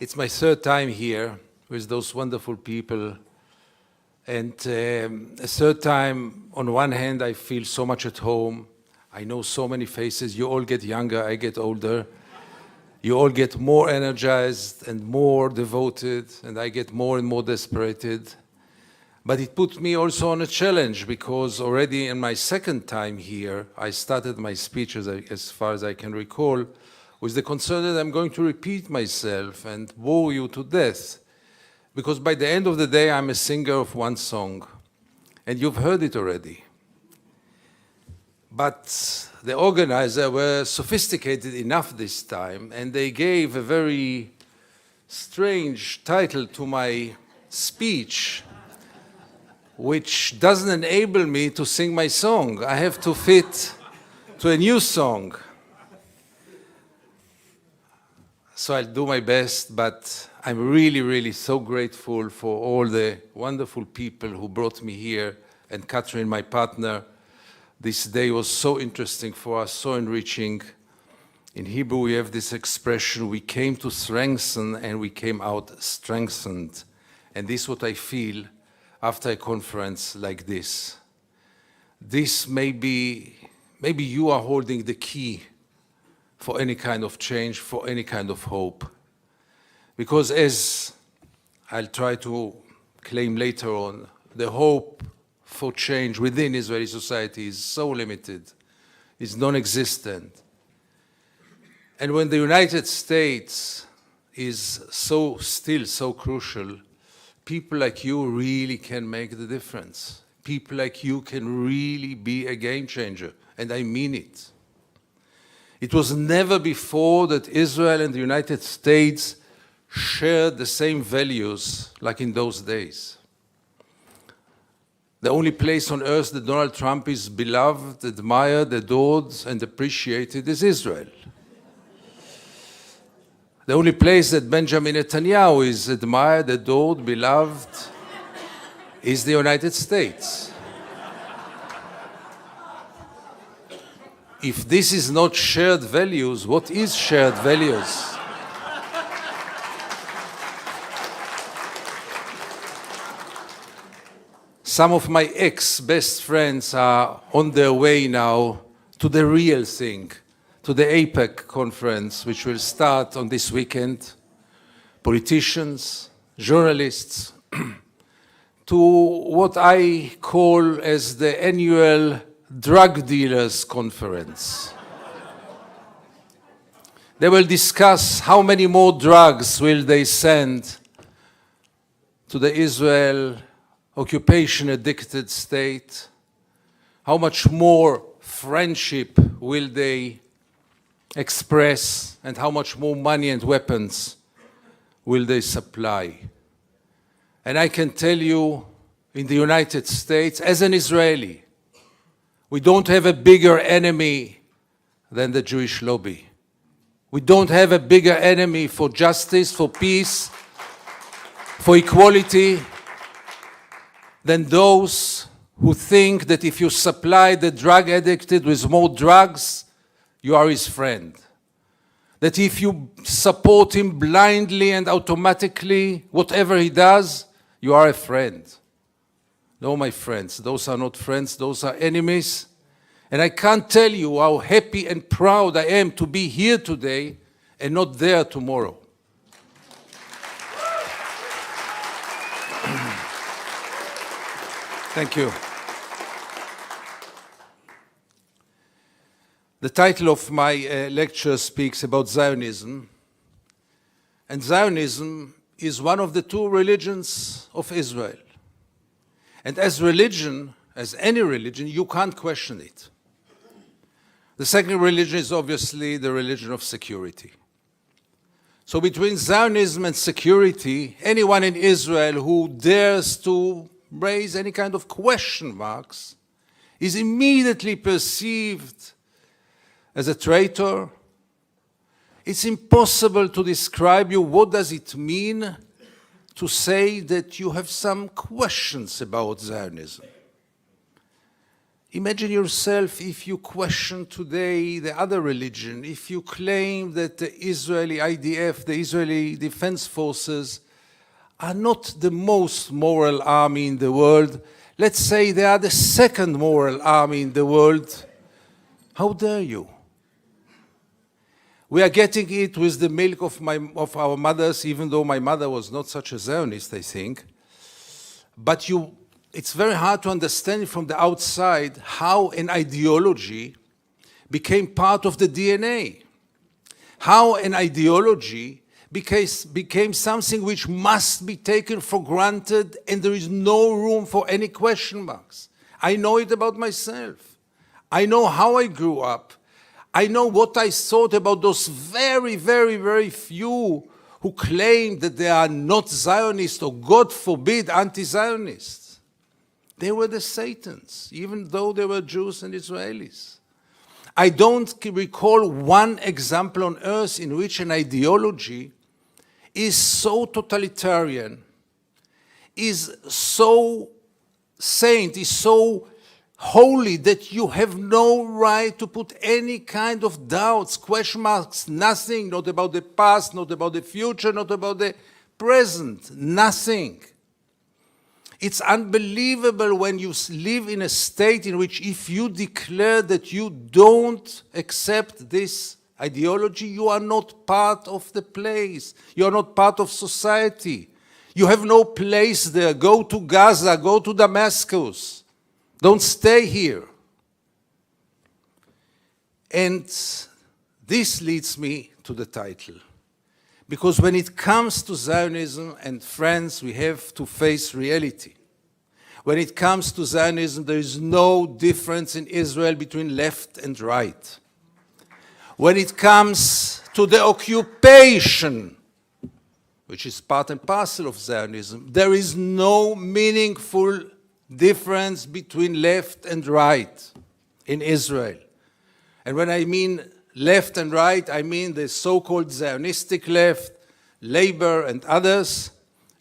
It's my third time here with those wonderful people. And a third time, on one hand, I feel so much at home. I know so many faces. You all get younger, I get older. You all get more energized and more devoted, and I get more and more desperated. But it put me also on a challenge, because already in my second time here, I started my speech, as far as I can recall, with the concern that I'm going to repeat myself and bore you to death. Because by the end of the day, I'm a singer of one song, and you've heard it already. But the organizers were sophisticated enough this time, and they gave a very strange title to my speech, which doesn't enable me to sing my song. I have to fit to a new song. So I'll do my best, but I'm really, really so grateful for all the wonderful people who brought me here, and Catherine, my partner. This day was so interesting for us, so enriching. In Hebrew, we have this expression, we came to strengthen and we came out strengthened. And this is what I feel after a conference like this. This maybe you are holding the key for any kind of change, for any kind of hope. Because as I'll try to claim later on, the hope for change within Israeli society is so limited, is non-existent. And when the United States is still so crucial, people like you really can make the difference. People like you can really be a game changer, and I mean it. It was never before that Israel and the United States shared the same values like in those days. The only place on earth that Donald Trump is beloved, admired, adored, and appreciated is Israel. The only place that Benjamin Netanyahu is admired, adored, beloved is the United States. If this is not shared values, what is shared values? Some of my ex-best friends are on their way now to the real thing, to the AIPAC conference, which will start on this weekend. Politicians, journalists, to what I call as the annual drug dealers conference. They will discuss how many more drugs will they send to the Israel occupation-addicted state, how much more friendship will they express, and how much more money and weapons will they supply. And I can tell you, in the United States, as an Israeli, we don't have a bigger enemy than the Jewish lobby. We don't have a bigger enemy for justice, for peace, for equality, than those who think that if you supply the drug addicted with more drugs, you are his friend. That if you support him blindly and automatically, whatever he does, you are a friend. No, my friends, those are not friends, those are enemies. And I can't tell you how happy and proud I am to be here today and not there tomorrow. Thank you. The title of my lecture speaks about Zionism. And Zionism is one of the two religions of Israel. And as religion, as any religion, you can't question it. The second religion is obviously the religion of security. So between Zionism and security, anyone in Israel who dares to raise any kind of question marks is immediately perceived as a traitor. It's impossible to describe you what does it mean to say that you have some questions about Zionism. Imagine yourself if you question today the other religion, if you claim that the Israeli IDF, the Israeli Defense Forces, are not the most moral army in the world. Let's say they are the second moral army in the world. How dare you? We are getting it with the milk of our mothers, even though my mother was not such a Zionist, I think. But it's very hard to understand from the outside how an ideology became part of the DNA. How an ideology became something which must be taken for granted, and there is no room for any question marks. I know it about myself. I know how I grew up. I know what I thought about those very, very, very few who claim that they are not Zionists or, God forbid, anti-Zionists. They were the Satans, even though they were Jews and Israelis. I don't recall one example on earth in which an ideology is so totalitarian, is so saint, is so holy that you have no right to put any kind of doubts, question marks, nothing, not about the past, not about the future, not about the present, nothing. It's unbelievable when you live in a state in which if you declare that you don't accept this ideology, you are not part of the place. You are not part of society. You have no place there. Go to Gaza, go to Damascus. Don't stay here. And this leads me to the title. Because when it comes to Zionism, and friends, we have to face reality. When it comes to Zionism, there is no difference in Israel between left and right. When it comes to the occupation, which is part and parcel of Zionism, there is no meaningful difference between left and right in Israel. And when I mean left and right, I mean the so-called Zionistic left, Labor and others,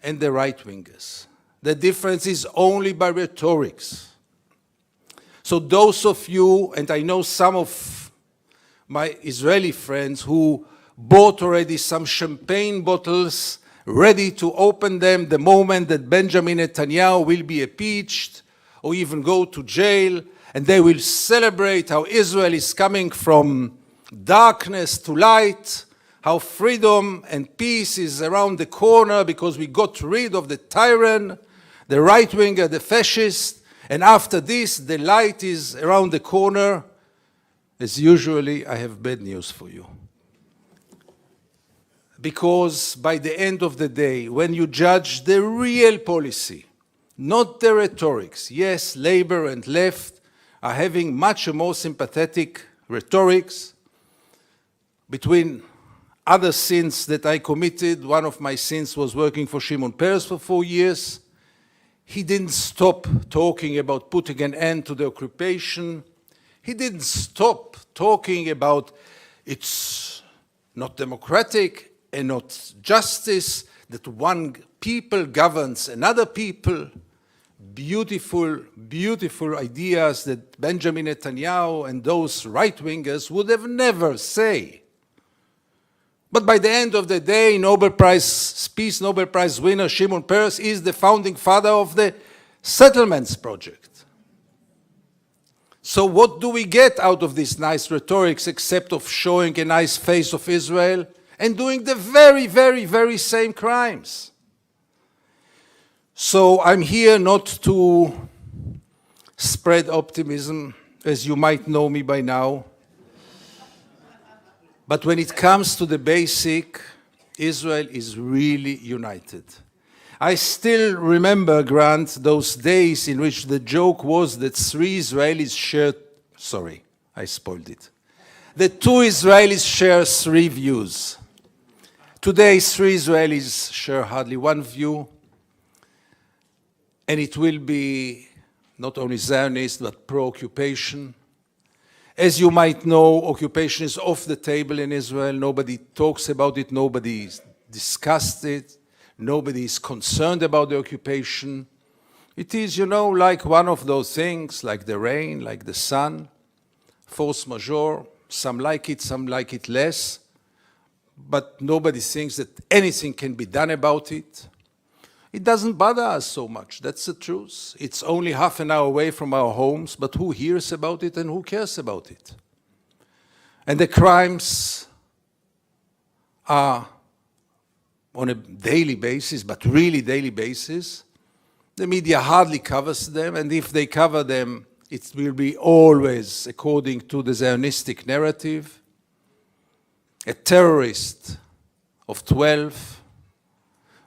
and the right-wingers. The difference is only by rhetorics. So those of you, and I know some of my Israeli friends who bought already some champagne bottles, ready to open them the moment that Benjamin Netanyahu will be impeached or even go to jail, and they will celebrate how Israel is coming from darkness to light, how freedom and peace is around the corner because we got rid of the tyrant, the right-winger, the fascist, and after this, the light is around the corner. As usually, I have bad news for you. Because by the end of the day, when you judge the real policy, not the rhetorics, yes, Labor and left are having much more sympathetic rhetorics. Between other sins that I committed, one of my sins was working for Shimon Peres for 4 years. He didn't stop talking about putting an end to the occupation. He didn't stop talking about it's not democratic and not justice, that one people governs another people. Beautiful, beautiful ideas that Benjamin Netanyahu and those right-wingers would have never say. But by the end of the day, Peace Nobel Prize winner Shimon Peres is the founding father of the settlements project. So what do we get out of this nice rhetorics except of showing a nice face of Israel and doing the very, very, very same crimes? So I'm here not to spread optimism, as you might know me by now. But when it comes to the basic, Israel is really united. I still remember, Grant, those days in which the joke was that 3 Israelis shared, sorry, I spoiled it. The 2 Israelis share 3 views. Today, 3 Israelis share hardly 1 view. And it will be not only Zionist, but pro-occupation. As you might know, occupation is off the table in Israel. Nobody talks about it. Nobody discussed it. Nobody is concerned about the occupation. It is, you know, like one of those things, like the rain, like the sun, force majeure. Some like it less, but nobody thinks that anything can be done about it. It doesn't bother us so much, that's the truth. It's only half an hour away from our homes, but who hears about it and who cares about it? And the crimes are on a daily basis, but really daily basis. The media hardly covers them, and if they cover them, it will be always according to the Zionistic narrative. A terrorist of 12,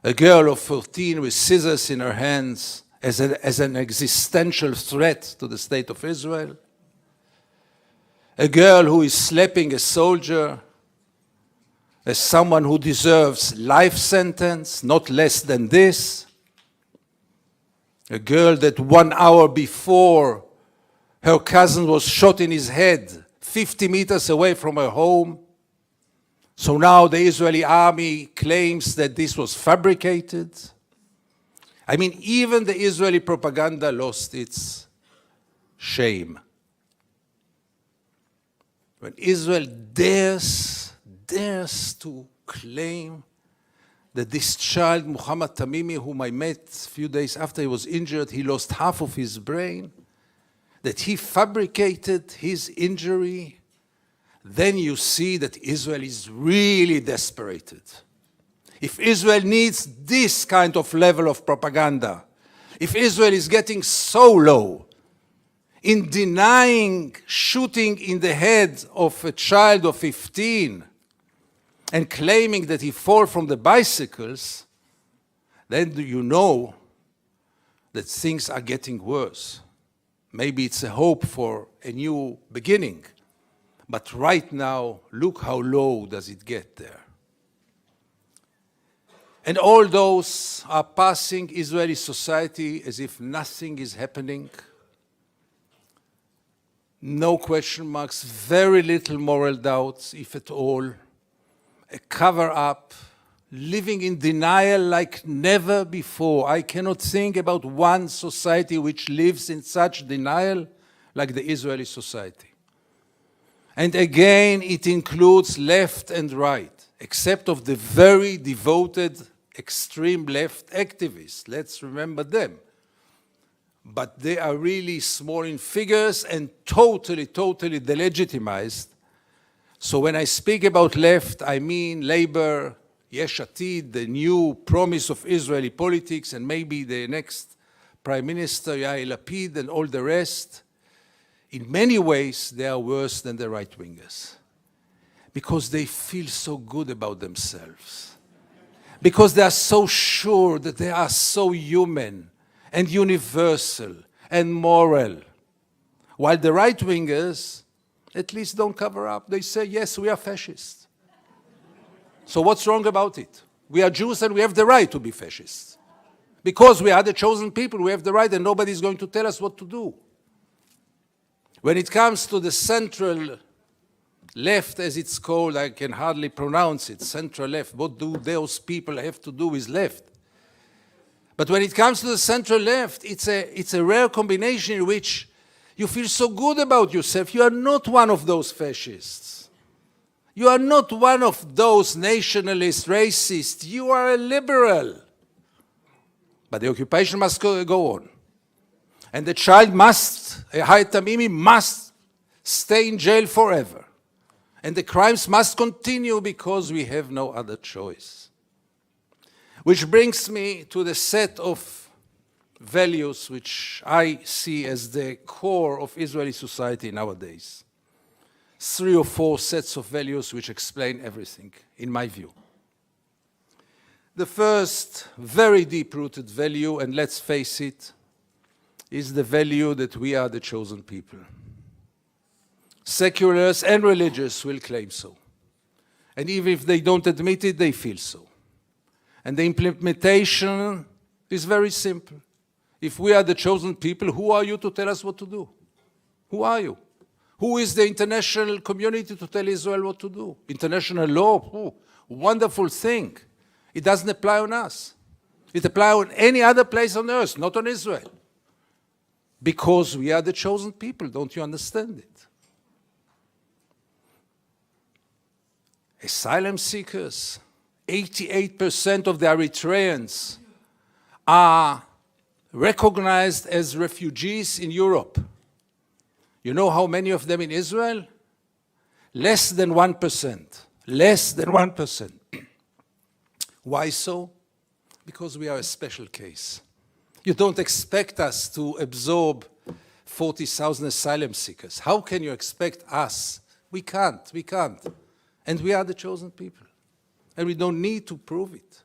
a girl of 14 with scissors in her hands as an existential threat to the state of Israel, a girl who is slapping a soldier as someone who deserves life sentence, not less than this, a girl that 1 hour before her cousin was shot in his head 50 meters away from her home. So now the Israeli army claims that this was fabricated. I mean, even the Israeli propaganda lost its shame. When Israel dares to claim that this child, Muhammad Tamimi, whom I met a few days after he was injured, he lost half of his brain, that he fabricated his injury, then you see that Israel is really desperate. If Israel needs this kind of level of propaganda, if Israel is getting so low in denying shooting in the head of a child of 15 and claiming that he fell from the bicycles, then you know that things are getting worse. Maybe it's a hope for a new beginning. But right now, look how low does it get there. And all those are passing Israeli society as if nothing is happening. No question marks, very little moral doubts, if at all. A cover-up, living in denial like never before. I cannot think about one society which lives in such denial like the Israeli society. And again, it includes left and right, except of the very devoted extreme left activists. Let's remember them. But they are really small in figures and totally delegitimized. So when I speak about left, I mean Labour, Yesh Atid, the new promise of Israeli politics, and maybe the next Prime Minister, Yair Lapid, and all the rest. In many ways, they are worse than the right-wingers because they feel so good about themselves, because they are so sure that they are so human and universal and moral, while the right-wingers at least don't cover up. They say, yes, we are fascists. So what's wrong about it? We are Jews and we have the right to be fascists. Because we are the chosen people, we have the right and nobody is going to tell us what to do. When it comes to the central left, as it's called, I can hardly pronounce it, central left, what do those people have to do with left? But when it comes to the central left, it's a rare combination in which you feel so good about yourself. You are not one of those fascists. You are not one of those nationalist racists. You are a liberal. But the occupation must go on. And the child must, Haaretz Tamimi must stay in jail forever. And the crimes must continue because we have no other choice. Which brings me to the set of values which I see as the core of Israeli society nowadays. 3 or 4 sets of values which explain everything, in my view. The first very deep-rooted value, and let's face it, is the value that we are the chosen people. Seculars and religious will claim so. And even if they don't admit it, they feel so. And the implementation is very simple. If we are the chosen people, who are you to tell us what to do? Who are you? Who is the international community to tell Israel what to do? International law, wonderful thing. It doesn't apply on us. It applies on any other place on earth, not on Israel. Because we are the chosen people. Don't you understand it? Asylum seekers, 88% of the Eritreans are recognized as refugees in Europe. You know how many of them in Israel? Less than 1%. Less than 1%. Why so? Because we are a special case. You don't expect us to absorb 40,000 asylum seekers. How can you expect us? We can't. And we are the chosen people. And we don't need to prove it.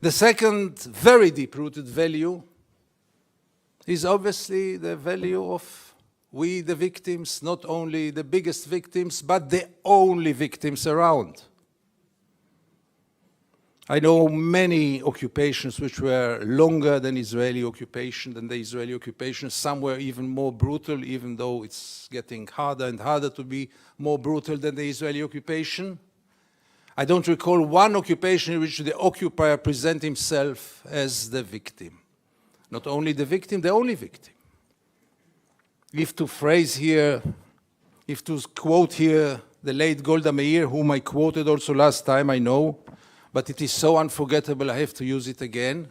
The second very deep-rooted value is obviously the value of we, the victims, not only the biggest victims, but the only victims around. I know many occupations which were longer than Israeli occupation, than the Israeli occupation. Some were even more brutal, even though it's getting harder and harder to be more brutal than the Israeli occupation. I don't recall one occupation in which the occupier present himself as the victim. Not only the victim, the only victim. If to quote here the late Golda Meir, whom I quoted also last time, I know, but it is so unforgettable I have to use it again.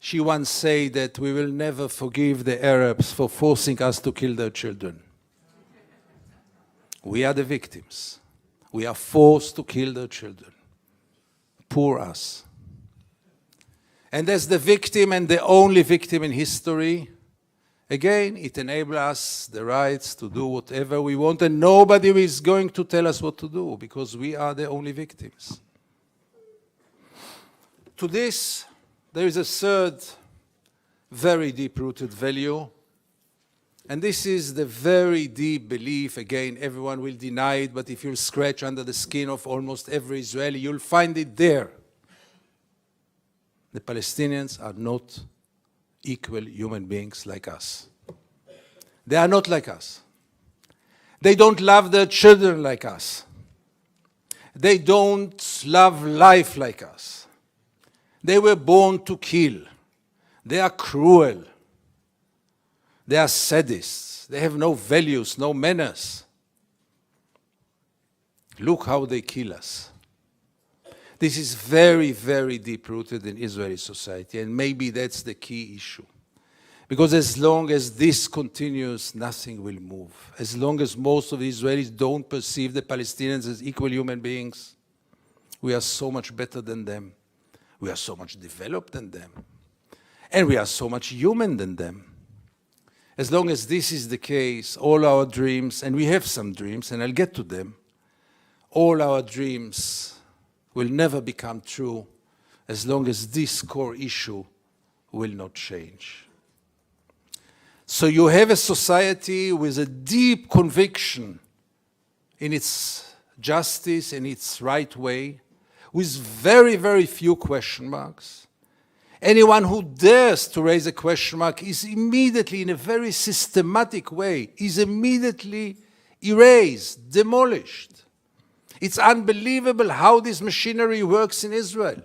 She once said that we will never forgive the Arabs for forcing us to kill their children. We are the victims. We are forced to kill their children. Poor us. And as the victim and the only victim in history, again, it enables us the rights to do whatever we want, and nobody is going to tell us what to do, because we are the only victims. To this, there is a third very deep-rooted value, and this is the very deep belief. Again, everyone will deny it, but if you'll scratch under the skin of almost every Israeli, you'll find it there. The Palestinians are not equal human beings like us. They are not like us. They don't love their children like us. They don't love life like us. They were born to kill. They are cruel. They are sadists. They have no values, no manners. Look how they kill us. This is very, very deep-rooted in Israeli society, and maybe that's the key issue. Because as long as this continues, nothing will move. As long as most of the Israelis don't perceive the Palestinians as equal human beings, we are so much better than them. We are so much developed than them. And we are so much human than them. As long as this is the case, all our dreams, and we have some dreams, and I'll get to them, all our dreams will never become true as long as this core issue will not change. So you have a society with a deep conviction in its justice and its right way, with very, very few question marks. Anyone who dares to raise a question mark is immediately, in a very systematic way, is immediately erased, demolished. It's unbelievable how this machinery works in Israel.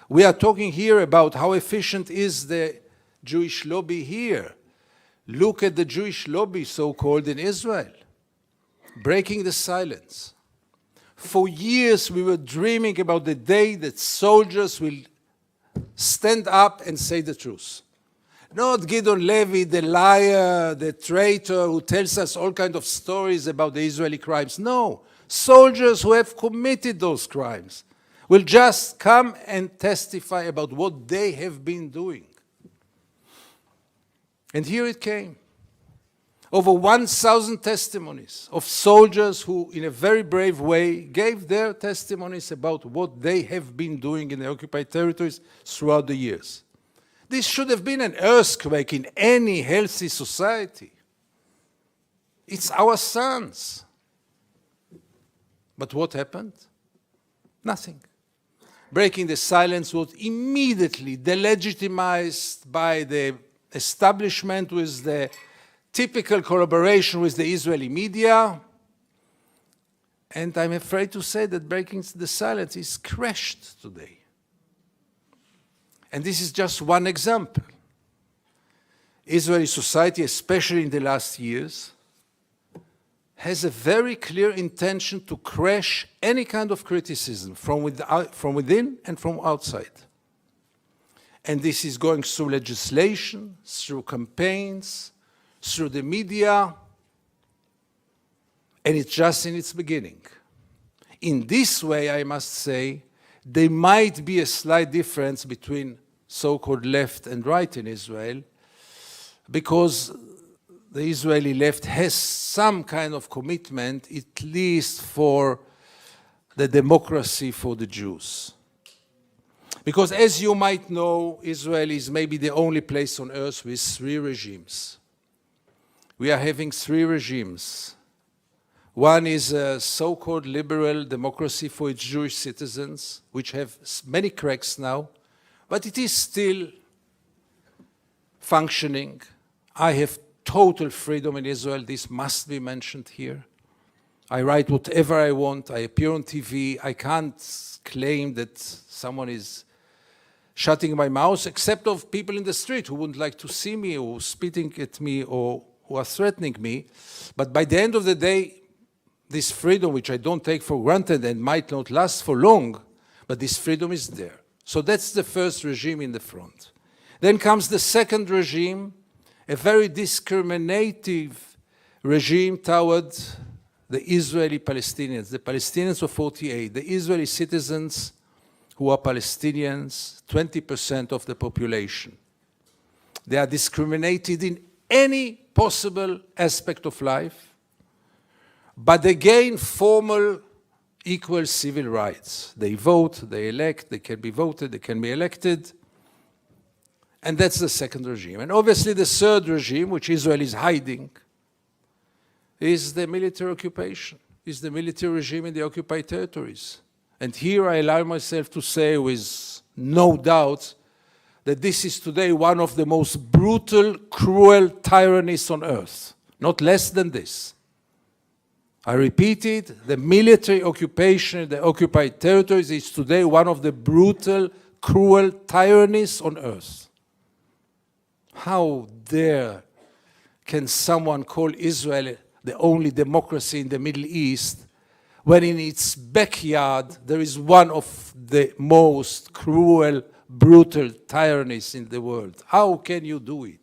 We are talking here about how efficient is the Jewish lobby here. Look at the Jewish lobby, so-called, in Israel, breaking the silence. For years we were dreaming about the day that soldiers will stand up and say the truth. Not Gideon Levy, the liar, the traitor who tells us all kinds of stories about the Israeli crimes. No, soldiers who have committed those crimes will just come and testify about what they have been doing. And here it came. Over 1,000 testimonies of soldiers who, in a very brave way, gave their testimonies about what they have been doing in the occupied territories throughout the years. This should have been an earthquake in any healthy society. It's our sons. But what happened? Nothing. Breaking the silence was immediately delegitimized by the establishment with the typical collaboration with the Israeli media. And I'm afraid to say that breaking the silence is crashed today. And this is just one example. Israeli society, especially in the last years, has a very clear intention to crush any kind of criticism from within and from outside. And this is going through legislation, through campaigns, through the media, and it's just in its beginning. In this way, I must say, there might be a slight difference between so-called left and right in Israel, because the Israeli left has some kind of commitment, at least for the democracy for the Jews. Because as you might know, Israel is maybe the only place on earth with 3 regimes. We are having 3 regimes. One is a so-called liberal democracy for its Jewish citizens, which have many cracks now, but it is still functioning. I have total freedom in Israel. This must be mentioned here. I write whatever I want. I appear on TV. I can't claim that someone is shutting my mouth, except of people in the street who wouldn't like to see me or spitting at me or who are threatening me. But by the end of the day, this freedom, which I don't take for granted and might not last for long, but this freedom is there. So that's the first regime in the front. Then comes the second regime, a very discriminative regime toward the Israeli Palestinians, the Palestinians of 48, the Israeli citizens who are Palestinians, 20% of the population. They are discriminated in any possible aspect of life, but they gain formal equal civil rights. They vote, they elect, they can be voted, they can be elected. And that's the second regime. And obviously the third regime, which Israel is hiding, is the military occupation, is the military regime in the occupied territories. And here I allow myself to say with no doubt that this is today one of the most brutal, cruel tyrannies on earth, not less than this. I repeat it, the military occupation in the occupied territories is today one of the brutal, cruel tyrannies on earth. How dare can someone call Israel the only democracy in the Middle East when in its backyard there is one of the most cruel, brutal tyrannies in the world? How can you do it?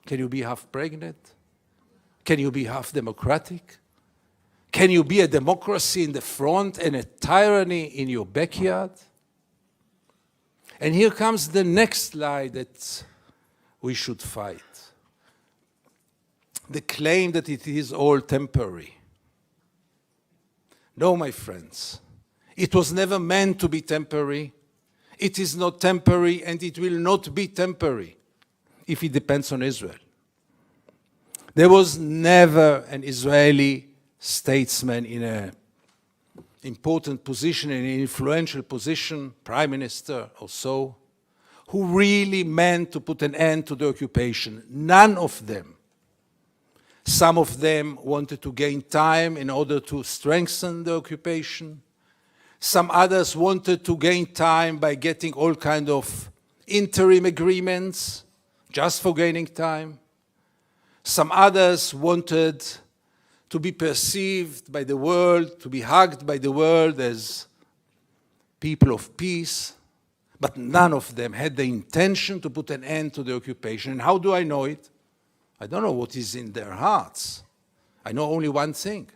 Can you be half pregnant? Can you be half democratic? Can you be a democracy in the front and a tyranny in your backyard? And here comes the next lie that we should fight. The claim that it is all temporary. No, my friends, it was never meant to be temporary. It is not temporary, and it will not be temporary if it depends on Israel. There was never an Israeli statesman in an important position, in an influential position, prime minister or so, who really meant to put an end to the occupation. None of them. Some of them wanted to gain time in order to strengthen the occupation. Some others wanted to gain time by getting all kinds of interim agreements just for gaining time. Some others wanted to be perceived by the world, to be hugged by the world as people of peace. But none of them had the intention to put an end to the occupation. And how do I know it? I don't know what is in their hearts. I know only one thing.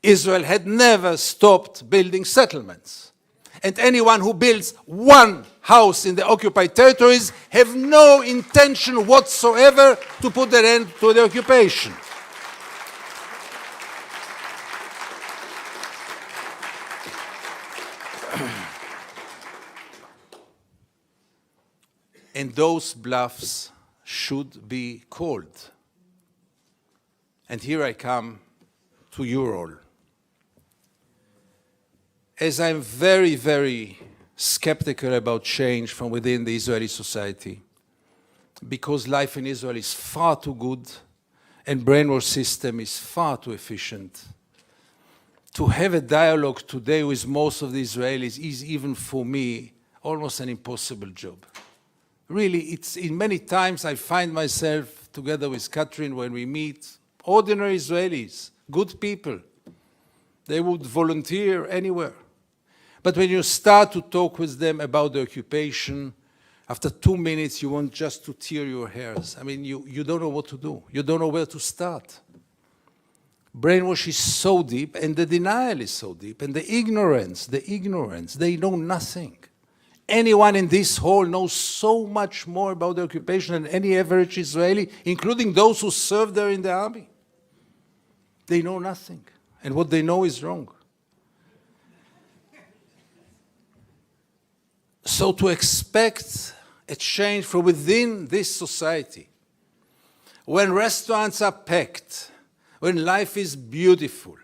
Israel had never stopped building settlements. And anyone who builds one house in the occupied territories have no intention whatsoever to put an end to the occupation. And those bluffs should be called. And here I come to your role. As I'm very, very skeptical about change from within the Israeli society, because life in Israel is far too good and brainwash system is far too efficient, to have a dialogue today with most of the Israelis is, even for me, almost an impossible job. Really, it's in many times I find myself together with Catherine when we meet ordinary Israelis, good people. They would volunteer anywhere. But when you start to talk with them about the occupation, after 2 minutes you want just to tear your hairs. I mean, you don't know what to do. You don't know where to start. Brainwash is so deep, and the denial is so deep, and the ignorance, they know nothing. Anyone in this hall knows so much more about the occupation than any average Israeli, including those who served there in the army. They know nothing, and what they know is wrong. So to expect a change from within this society, when restaurants are packed, when life is beautiful,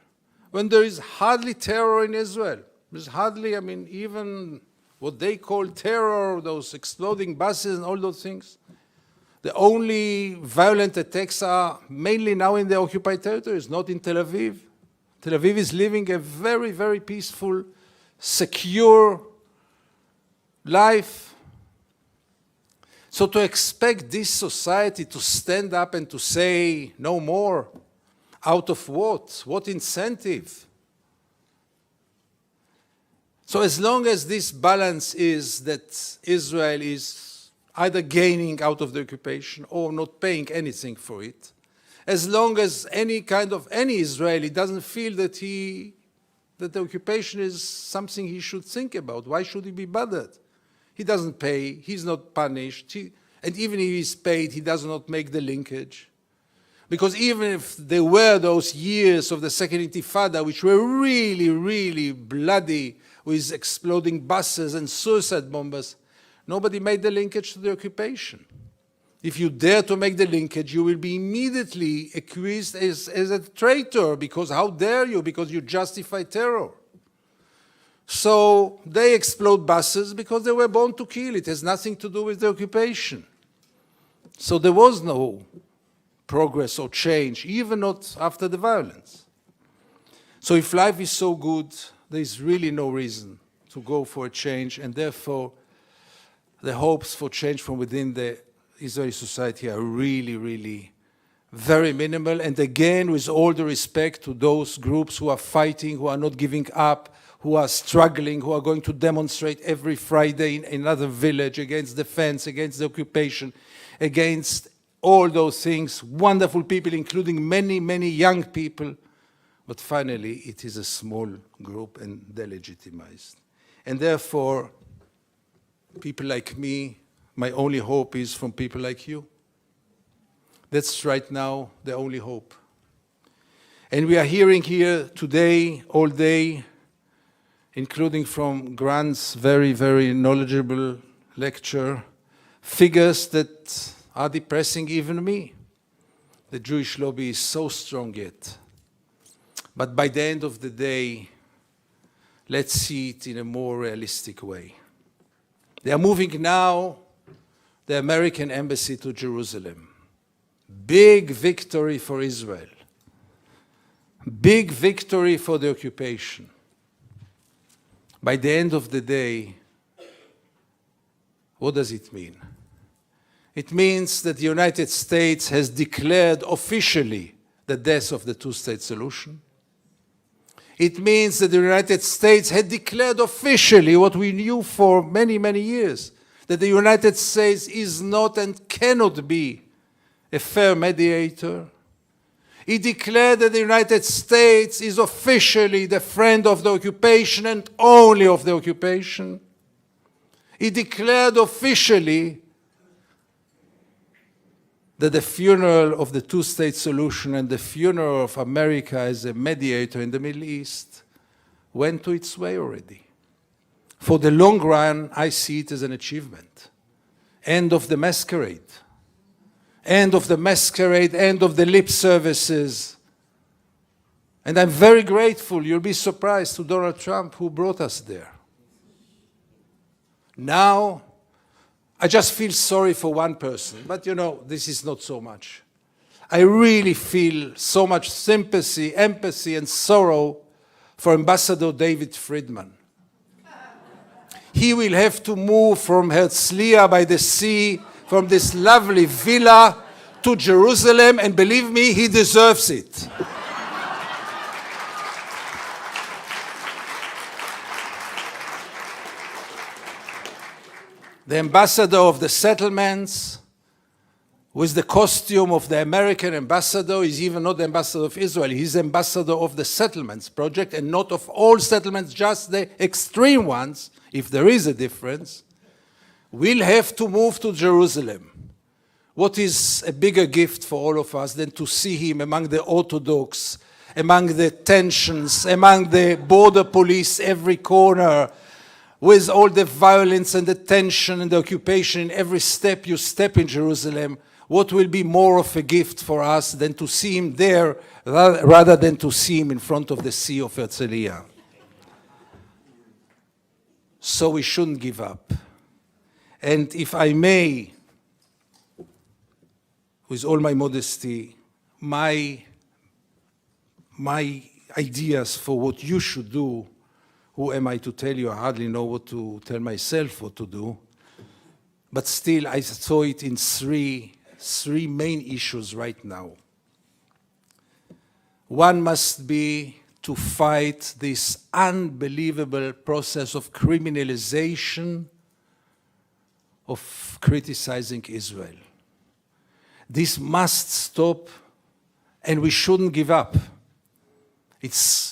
when there is hardly terror in Israel, there's hardly, I mean, even what they call terror, those exploding buses and all those things. The only violent attacks are mainly now in the occupied territories, not in Tel Aviv. Tel Aviv is living a very, very peaceful, secure life. So to expect this society to stand up and to say no more, out of what? What incentive? So as long as this balance is that Israel is either gaining out of the occupation or not paying anything for it, as long as any Israeli doesn't feel that the occupation is something he should think about, why should he be bothered? He doesn't pay, he's not punished, and even if he's paid, he does not make the linkage. Because even if there were those years of the Second Intifada, which were really, really bloody, with exploding buses and suicide bombers, nobody made the linkage to the occupation. If you dare to make the linkage, you will be immediately accused as a traitor, because how dare you, because you justify terror. So they explode buses because they were born to kill. It has nothing to do with the occupation. So there was no progress or change, even not after the violence. So if life is so good, there is really no reason to go for a change, and therefore the hopes for change from within the Israeli society are really, really very minimal. And again, with all the respect to those groups who are fighting, who are not giving up, who are struggling, who are going to demonstrate every Friday in another village against the fence, against the occupation, against all those things, wonderful people, including many, many young people. But finally, it is a small group and delegitimized. And therefore, people like me, my only hope is from people like you. That's right now the only hope. And we are hearing here today, all day, including from Grant's very, very knowledgeable lecture, figures that are depressing even me. The Jewish lobby is so strong yet. But by the end of the day, let's see it in a more realistic way. They are moving now the American embassy to Jerusalem. Big victory for Israel. Big victory for the occupation. By the end of the day, what does it mean? It means that the United States has declared officially the death of the two-state solution. It means that the United States had declared officially what we knew for many, many years, that the United States is not and cannot be a fair mediator. It declared that the United States is officially the friend of the occupation and only of the occupation. It declared officially that the funeral of the two-state solution and the funeral of America as a mediator in the Middle East went to its way already. For the long run, I see it as an achievement. End of the masquerade. End of the masquerade, end of the lip services. And I'm very grateful, you'll be surprised, to Donald Trump who brought us there. Now, I just feel sorry for one person, but you know, this is not so much. I really feel so much sympathy, empathy, and sorrow for Ambassador David Friedman. He he will have to move from Herzliya by the sea, from this lovely villa to Jerusalem, and believe me, he deserves it. The ambassador of the settlements, with the costume of the American ambassador, is even not the ambassador of Israel. He's ambassador of the settlements project, and not of all settlements, just the extreme ones, if there is a difference, will have to move to Jerusalem. What is a bigger gift for all of us than to see him among the Orthodox, among the tensions, among the border police every corner, with all the violence and the tension and the occupation in every step you step in Jerusalem? What will be more of a gift for us than to see him there rather than to see him in front of the Sea of Herzliya? So we shouldn't give up. And if I may, with all my modesty, my ideas for what you should do, who am I to tell you? I hardly know what to tell myself what to do. But still, I saw it in three main issues right now. One must be to fight this unbelievable process of criminalization of criticizing Israel. This must stop, and we shouldn't give up.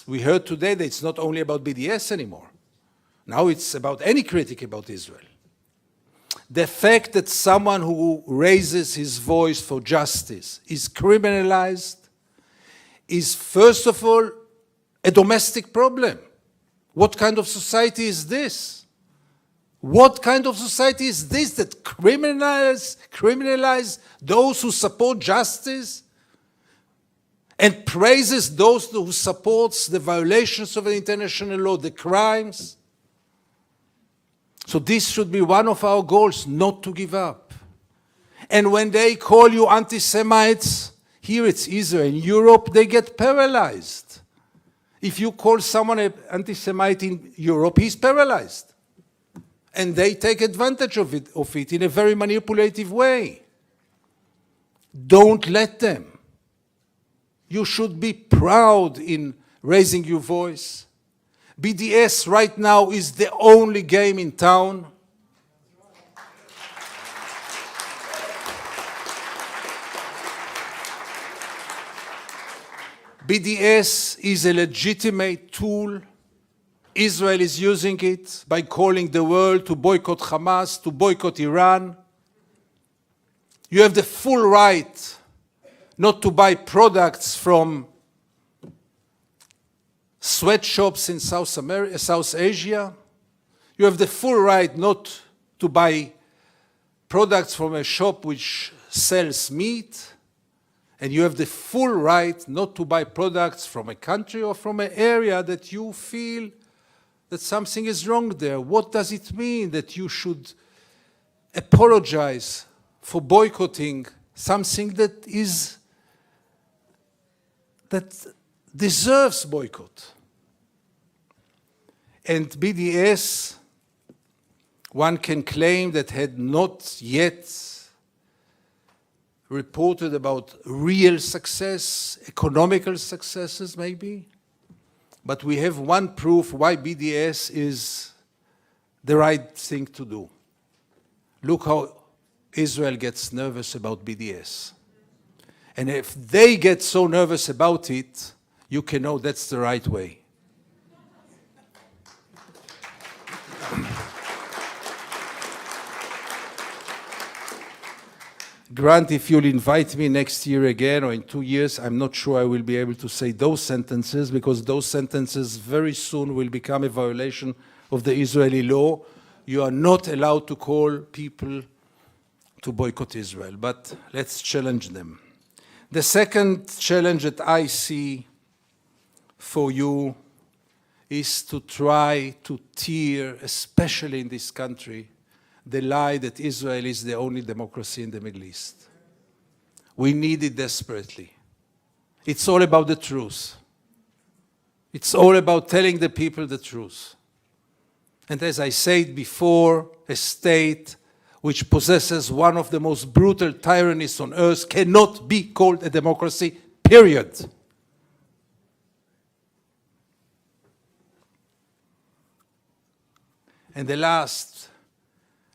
We heard today that it's not only about BDS anymore. Now it's about any critic about Israel. The fact that someone who raises his voice for justice is criminalized is, first of all, a domestic problem. What kind of society is this? What kind of society is this that criminalize those who support justice and praises those who supports the violations of the international law, the crimes? So this should be one of our goals, not to give up. And when they call you anti-Semites, here it's Israel. In Europe, they get paralyzed. If you call someone an anti-Semite in Europe, he's paralyzed. And they take advantage of it in a very manipulative way. Don't let them. You should be proud in raising your voice. BDS right now is the only game in town. BDS is a legitimate tool. Israel is using it by calling the world to boycott Hamas, to boycott Iran. You have the full right not to buy products from sweatshops in South Asia. You have the full right not to buy products from a shop which sells meat. And you have the full right not to buy products from a country or from an area that you feel that something is wrong there. What does it mean that you should apologize for boycotting something that deserves boycott? And BDS, one can claim that had not yet reported about real success, economical successes maybe, but we have one proof why BDS is the right thing to do. Look how Israel gets nervous about BDS. And if they get so nervous about it, you can know that's the right way. Grant, if you'll invite me next year again or in 2 years, I'm not sure I will be able to say those sentences, because those sentences very soon will become a violation of the Israeli law. You are not allowed to call people to boycott Israel, but let's challenge them. The second challenge that I see for you is to try to tear, especially in this country, the lie that Israel is the only democracy in the Middle East. We need it desperately. It's all about the truth. It's all about telling the people the truth. And as I said before, a state which possesses one of the most brutal tyrannies on earth cannot be called a democracy, period. And the last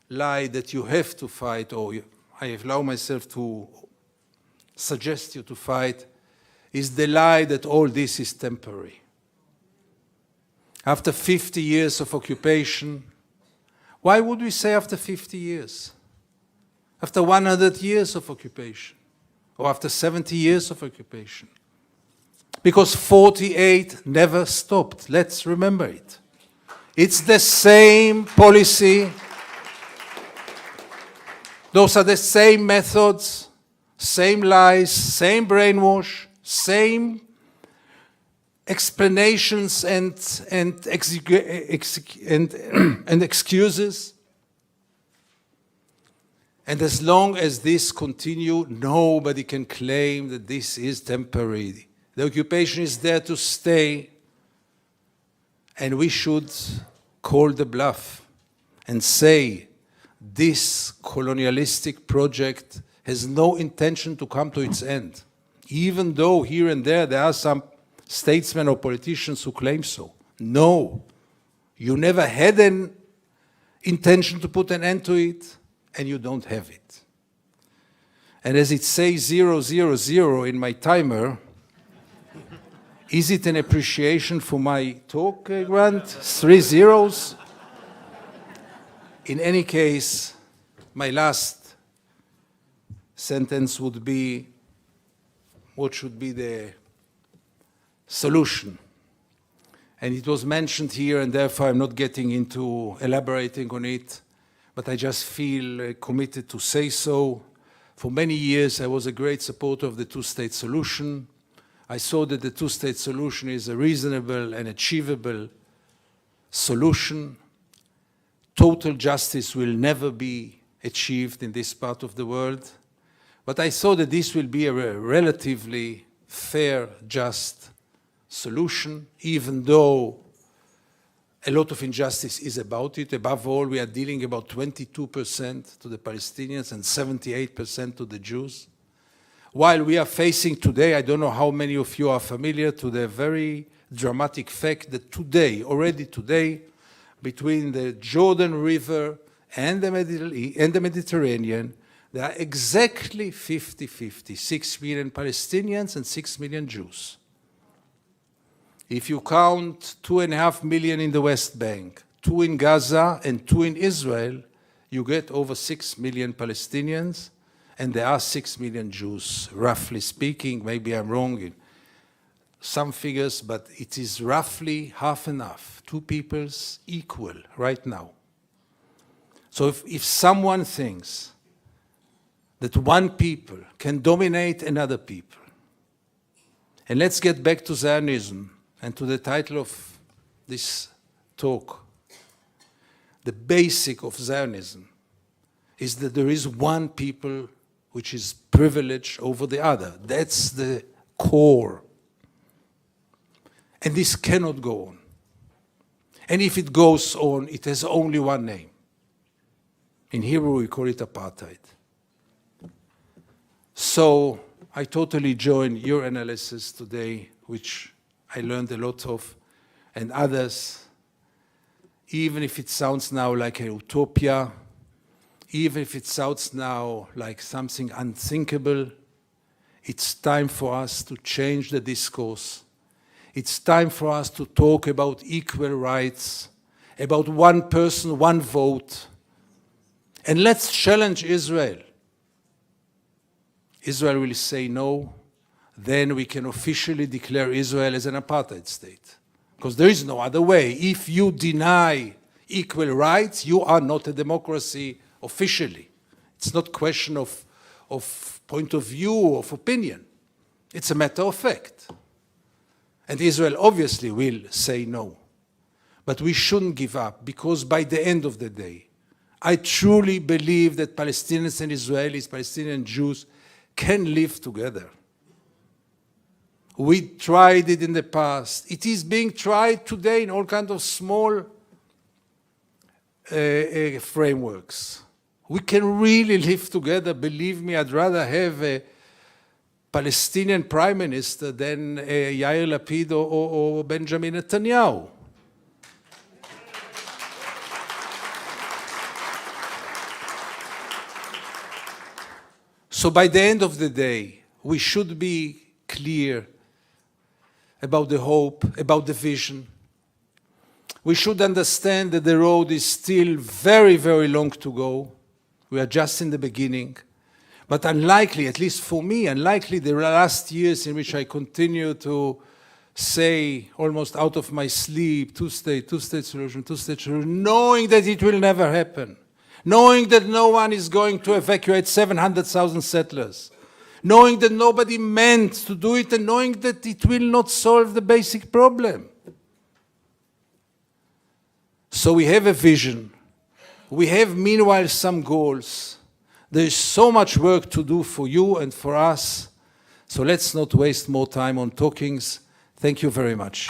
lie that you have to fight, or I allow myself to suggest you to fight, is the lie that all this is temporary. After 50 years of occupation, why would we say after 50 years? After 100 years of occupation, or after 70 years of occupation? Because 48 never stopped. Let's remember it. It's the same policy. Those are the same methods, same lies, same brainwash, same explanations and excuses. And as long as this continues, nobody can claim that this is temporary. The occupation is there to stay, and we should call the bluff and say this colonialistic project has no intention to come to its end, even though here and there are some statesmen or politicians who claim so. No, you never had an intention to put an end to it, and you don't have it. And as it says 000 in my timer, is it an appreciation for my talk, Grant? 3 zeros? In any case, my last sentence would be, what should be the solution? And it was mentioned here, and therefore I'm not getting into elaborating on it, but I just feel committed to say so. For many years, I was a great supporter of the two-state solution. I saw that the two-state solution is a reasonable and achievable solution. Total justice will never be achieved in this part of the world, but I saw that this will be a relatively fair, just solution, even though a lot of injustice is about it. Above all, we are dealing about 22% to the Palestinians and 78% to the Jews. While we are facing today, I don't know how many of you are familiar to the very dramatic fact that today, already today, between the Jordan River and the Mediterranean, there are exactly 50-50, 6 million Palestinians and 6 million Jews. If you count 2.5 million in the West Bank, 2 in Gaza and 2 in Israel, you get over 6 million Palestinians, and there are 6 million Jews, roughly speaking. Maybe I'm wrong in some figures, but it is roughly half and half, 2 peoples equal right now. So if someone thinks that one people can dominate another people, and let's get back to Zionism and to the title of this talk, the basic of Zionism is that there is one people which is privileged over the other. That's the core. And this cannot go on. And if it goes on, it has only one name. In Hebrew, we call it apartheid. So I totally join your analysis today, which I learned a lot of, and others, even if it sounds now like a utopia, even if it sounds now like something unthinkable, it's time for us to change the discourse. It's time for us to talk about equal rights, about one person, one vote. And let's challenge Israel. Israel will say no, then we can officially declare Israel as an apartheid state. Because there is no other way. If you deny equal rights, you are not a democracy officially. It's not a question of point of view or of opinion. It's a matter of fact. And Israel obviously will say no. But we shouldn't give up, because by the end of the day, I truly believe that Palestinians and Israelis, Palestinian Jews, can live together. We tried it in the past. It is being tried today in all kinds of small frameworks. We can really live together. Believe me, I'd rather have a Palestinian prime minister than Yair Lapid or Benjamin Netanyahu. So by the end of the day, we should be clear about the hope, about the vision. We should understand that the road is still very, very long to go. We are just in the beginning. But unlikely, at least for me, unlikely the last years in which I continue to say, almost out of my sleep, two-state solution, knowing that it will never happen, knowing that no one is going to evacuate 700,000 settlers, knowing that nobody meant to do it, and knowing that it will not solve the basic problem. So we have a vision. We have, meanwhile, some goals. There is so much work to do for you and for us. So let's not waste more time on talkings. Thank you very much.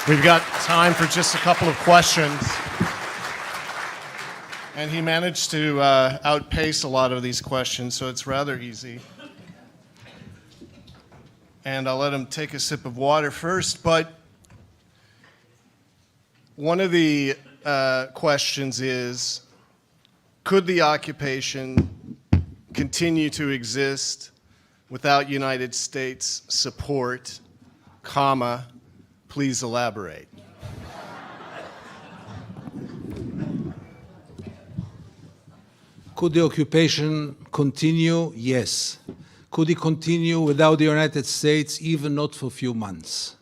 We've got time for just a couple of questions. And he managed to outpace a lot of these questions, so it's rather easy. And I'll let him take a sip of water first. But one of the questions is, could the occupation continue to exist without United States support, comma, please elaborate? Could the occupation continue? Yes. Could it continue without the United States? Even not for a few months.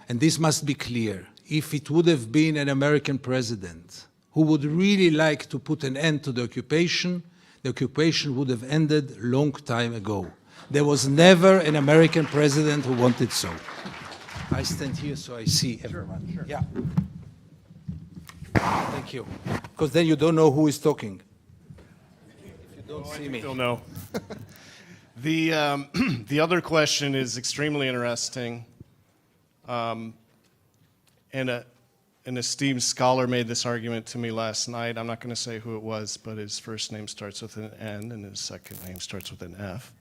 And this must be clear. If it would have been an American president who would really like to put an end to the occupation would have ended long time ago. There was never an American president who wanted so. I stand here so I see everyone. Sure. Yeah. Thank you. Because then you don't know who is talking. If you don't see me. You'll know. The other question is extremely interesting. And an esteemed scholar made this argument to me last night. I'm not going to say who it was, but his first name starts with an N and his second name starts with an F.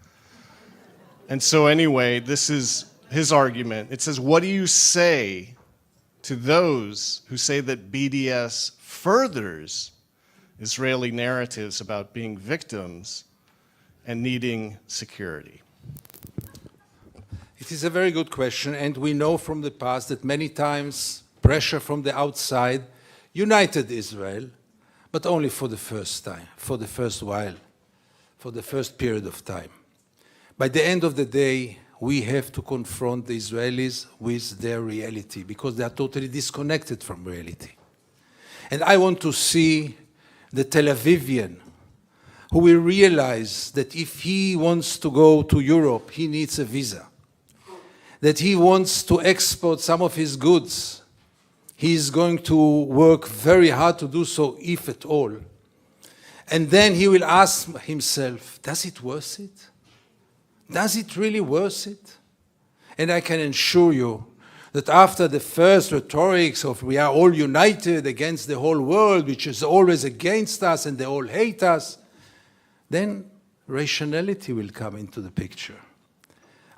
And so anyway, this is his argument. It says, what do you say to those who say that BDS furthers Israeli narratives about being victims and needing security? It is a very good question, and we know from the past that many times pressure from the outside united Israel, but only for the first time, for the first while, for the first period of time. By the end of the day, we have to confront the Israelis with their reality because they are totally disconnected from reality. And I want to see the Tel Avivian who will realize that if he wants to go to Europe, he needs a visa. That he wants to export some of his goods, he is going to work very hard to do so, if at all. And then he will ask himself, does it worth it? Does it really worth it? And I can assure you that after the first rhetorics of we are all united against the whole world, which is always against us and they all hate us, then rationality will come into the picture.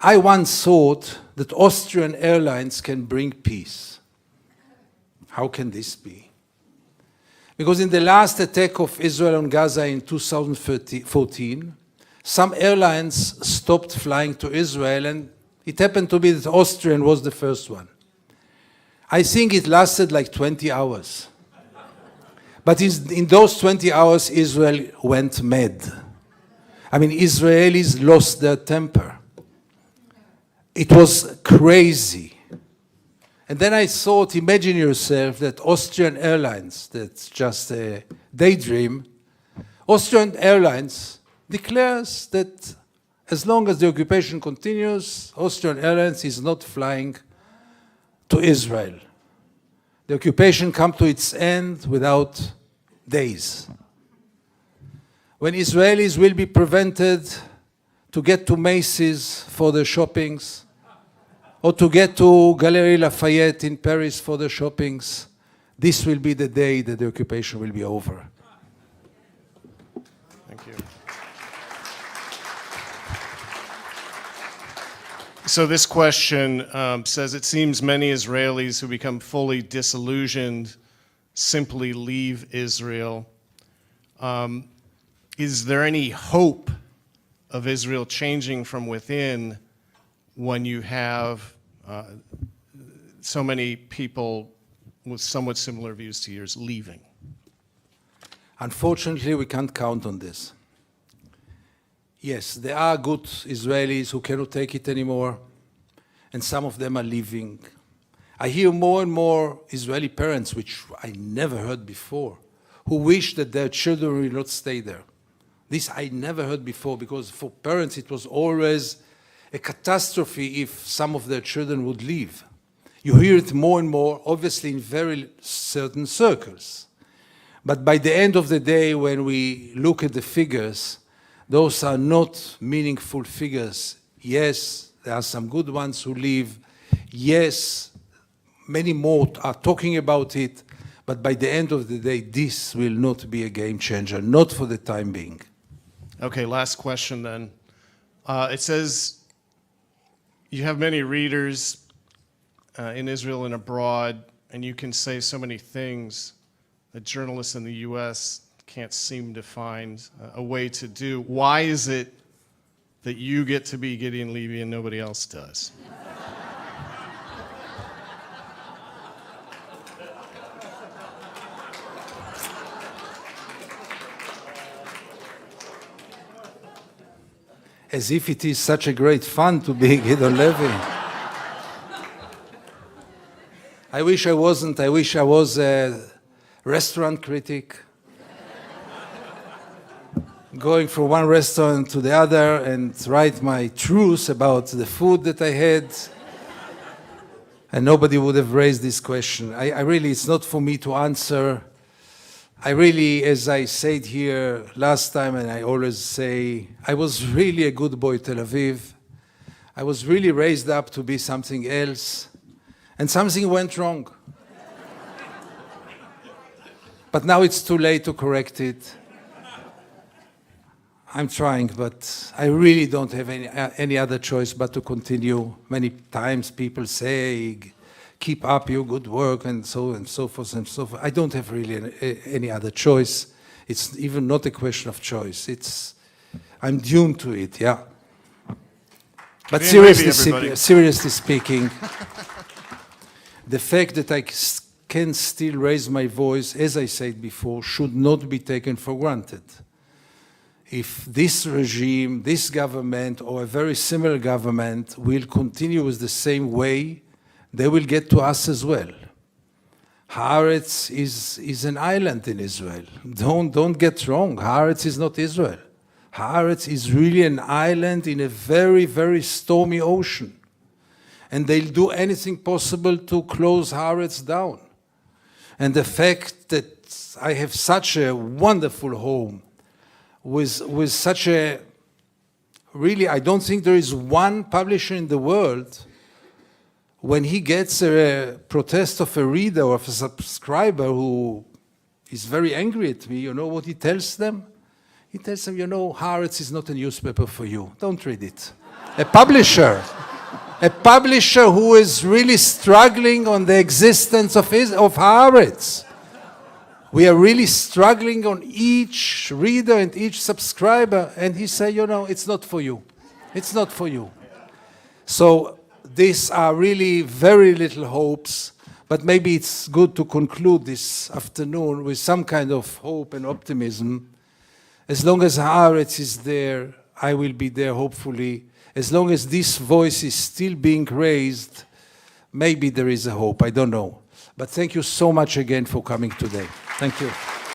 I once thought that Austrian Airlines can bring peace. How can this be? Because in the last attack of Israel on Gaza in 2014, some airlines stopped flying to Israel, and it happened to be that Austrian was the first one. I think it lasted like 20 hours. But in those 20 hours, Israel went mad. I mean, Israelis lost their temper. It was crazy. And then I thought, imagine yourself that Austrian Airlines, that's just a daydream, Austrian Airlines declares that as long as the occupation continues, Austrian Airlines is not flying to Israel. The occupation come to its end without days. When Israelis will be prevented to get to Macy's for their shoppings, or to get to Galeries Lafayette in Paris for their shoppings, this will be the day that the occupation will be over. Thank you. So this question says, it seems many Israelis who become fully disillusioned simply leave Israel. Is there any hope of Israel changing from within when you have so many people with somewhat similar views to yours leaving? Unfortunately, we can't count on this. Yes, there are good Israelis who cannot take it anymore, and some of them are leaving. I hear more and more Israeli parents, which I never heard before, who wish that their children will not stay there. This I never heard before, because for parents it was always a catastrophe if some of their children would leave. You hear it more and more, obviously in very certain circles. But by the end of the day, when we look at the figures, those are not meaningful figures. Yes, there are some good ones who leave. Yes, many more are talking about it. But by the end of the day, this will not be a game changer, not for the time being. Okay, last question then. It says you have many readers in Israel and abroad, and you can say so many things that journalists in the U.S. can't seem to find a way to do. Why is it that you get to be Gideon Levy and nobody else does? As if it is such a great fun to be Gideon Levy. I wish I wasn't. I wish I was a restaurant critic, going from one restaurant to the other and write my truths about the food that I had, and nobody would have raised this question. I really, it's not for me to answer. I really, as I said here last time, and I always say, I was really a good boy, Tel Aviv. I was really raised up to be something else, and something went wrong. But now it's too late to correct it. I'm trying, but I really don't have any other choice but to continue. Many times people say, keep up your good work, and so forth and so forth. I don't have really any other choice. It's even not a question of choice. I'm doomed to it, yeah. But seriously speaking, the fact that I can still raise my voice, as I said before, should not be taken for granted. If this regime, this government, or a very similar government will continue with the same way, they will get to us as well. Haaretz is an island in Israel. Don't get wrong. Haaretz is not Israel. Haaretz is really an island in a very, very stormy ocean. And they'll do anything possible to close Haaretz down. And the fact that I have such a wonderful home with such a, really, I don't think there is one publisher in the world, when he gets a protest of a reader or of a subscriber who is very angry at me, you know what he tells them? He tells them, you know, Haaretz is not a newspaper for you. Don't read it. A publisher who is really struggling on the existence of Haaretz. We are really struggling on each reader and each subscriber, and he say, you know, it's not for you. It's not for you. So these are really very little hopes, but maybe it's good to conclude this afternoon with some kind of hope and optimism. As long as Haaretz is there, I will be there, hopefully. As long as this voice is still being raised, maybe there is a hope. I don't know. But thank you so much again for coming today. Thank you.